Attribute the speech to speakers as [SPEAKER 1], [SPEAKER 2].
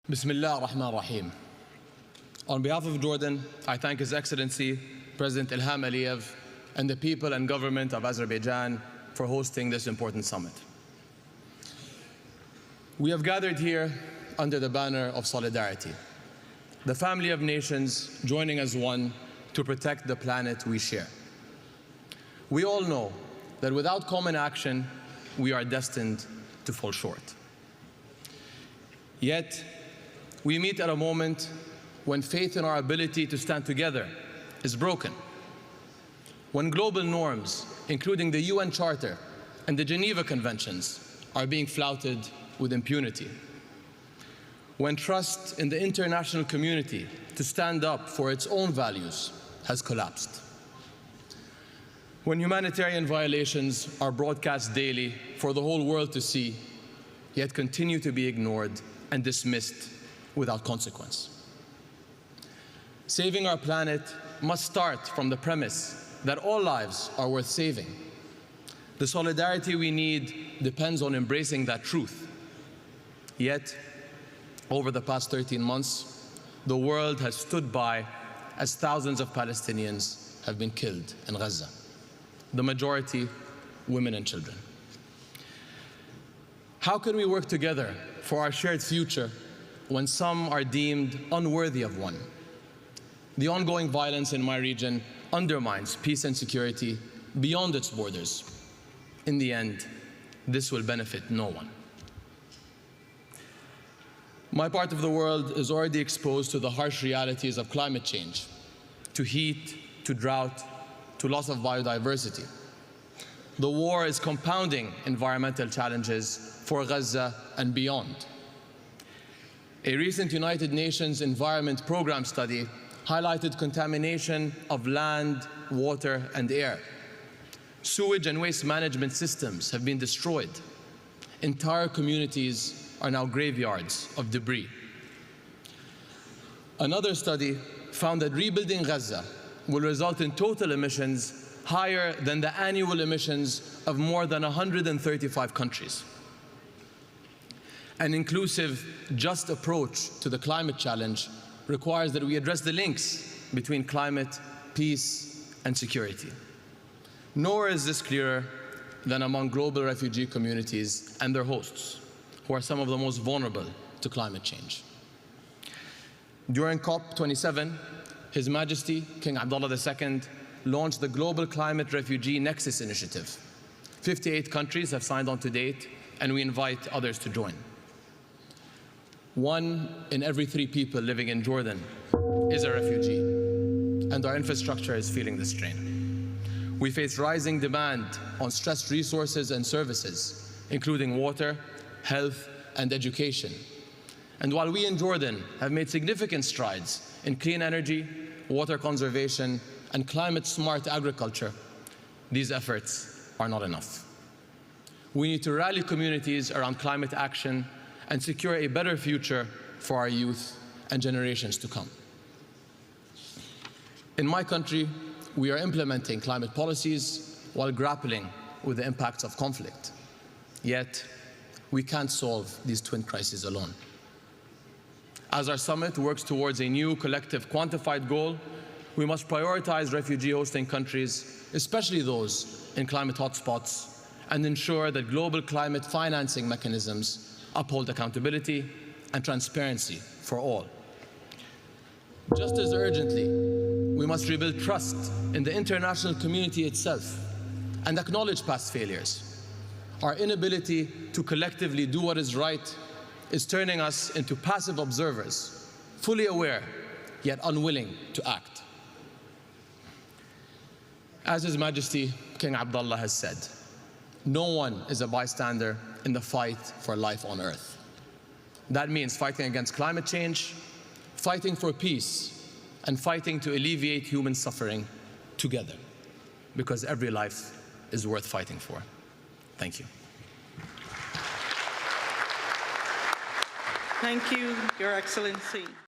[SPEAKER 1] Bismillah ar-Rahman ar-Rahim. On behalf of Jordan, I thank His Excellency, President Ilham Aliyev, and the people and government of Azerbaijan for hosting this important summit. We have gathered here under the banner of solidarity, the family of nations joining as one to protect the planet we share. We all know that without common action, we are destined to fall short. Yet, we meet at a moment when faith in our ability to stand together is broken. When global norms, including the UN Charter and the Geneva Conventions, are being flouted with impunity. When trust in the international community to stand up for its own values has collapsed. When humanitarian violations are broadcast daily for the whole world to see, yet continue to be ignored and dismissed without consequence. Saving our planet must start from the premise that all lives are worth saving. The solidarity we need depends on embracing that truth. Yet, over the past 13 months, the world has stood by as thousands of Palestinians have been killed in Gaza, the majority women and children. How can we work together for our shared future when some are deemed unworthy of one? The ongoing violence in my region undermines peace and security beyond its borders. In the end, this will benefit no one. My part of the world is already exposed to the harsh realities of climate change, to heat, to drought, to loss of biodiversity. The war is compounding environmental challenges for Gaza and beyond. A recent United Nations Environment Programme study highlighted contamination of land, water, and air. Sewage and waste management systems have been destroyed. Entire communities are now graveyards of debris. Another study found that rebuilding Gaza will result in total emissions higher than the annual emissions of more than 135 countries. An inclusive, just approach to the climate challenge requires that we address the links between climate, peace, and security. Nowhere is this clearer than among global refugee communities and their hosts, who are some of the most vulnerable to climate change. During COP29, His Majesty King Abdullah II launched the Global Climate Refugee Nexus Initiative. 58 countries have signed on to date, and we invite others to join. 1 in every 3 people living in Jordan is a refugee, and our infrastructure is feeling the strain. We face rising demand on stressed resources and services, including water, health, and education. And while we in Jordan have made significant strides in clean energy, water conservation, and climate-smart agriculture, these efforts are not enough. We need to rally communities around climate action and secure a better future for our youth and generations to come. In my country, we are implementing climate policies while grappling with the impacts of conflict. Yet, we can't solve these twin crises alone. As our summit works towards a new collective quantified goal, we must prioritize refugee hosting countries, especially those in climate hotspots, and ensure that global climate financing mechanisms uphold accountability and transparency for all. Just as urgently, we must rebuild trust in the international community itself and acknowledge past failures. Our inability to collectively do what is right is turning us into passive observers, fully aware, yet unwilling to act. As His Majesty King Abdullah has said, no one is a bystander in the fight for life on Earth. That means fighting against climate change, fighting for peace, and fighting to alleviate human suffering together, because every life is worth fighting for. Thank you.
[SPEAKER 2] Thank you, Your Excellency.